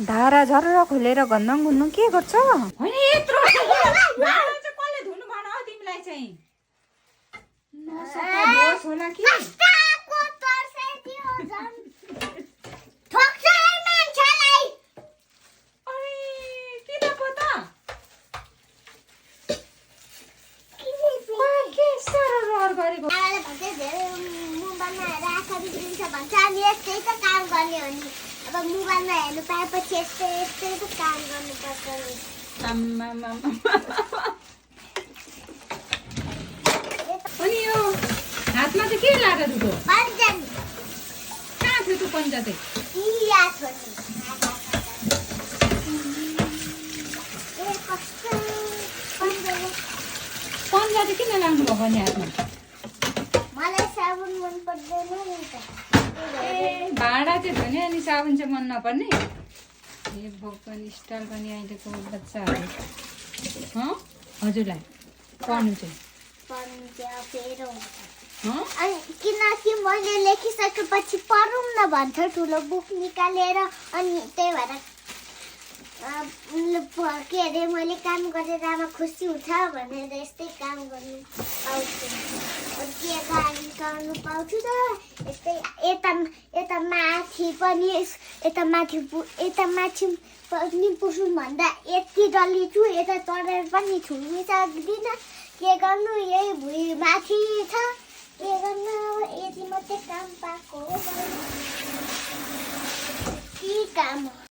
धारा झरेर खोलेर घन्दाङ घुन्नु के गर्छ? होइन यत्रो भाँडा चाहिँ कसले धुनु भन हौ तिमीलाई चाहिँ नसक्का दोष होला कि किन पो त के साह्रो रहर गरेको अब मोबाइलमा हेर्नु पाएपछि यस्तै यस्तै पो काम गर्नुपर्छ नि। अनि यो हातमा चाहिँ के लाग्यो दुधो? पन्जन कहाँ थियो त्यो पन्जा चाहिँ? इया छोरी ए कस्तो पन्जन पन्जा चाहिँ किन लाग्नु भएको नि हातमा? मलाई साबुन मन पर्दैन नि त। ए भाँडा चाहिँ धुने अनि साबुन चाहिँ मन नपर्ने? ए भगवान स्टाइल पनि अहिलेको बच्चाहरू हजुरलाई पढ्नु चाहिँ पन्जा फेरो हँ? अनि किनकि मैले लेखिसकेपछि पढौँ न भन्छ ठुलो बुक निकालेर अनि त्यही भएर के अरे मैले काम गरेर आमा खुसी हुन्छ भनेर यस्तै काम गर्नु पाउँछु के गाडी गर्नु पाउँछु त यस्तै यता माथि पनि यता माथि पनि पुग्नु भन्दा यति डल्ली छु यता तरेर पनि छुनु सक्दिनँ के गर्नु यही भुइँ माथि छ के गर्नु यति मात्रै काम पाएको हो के काम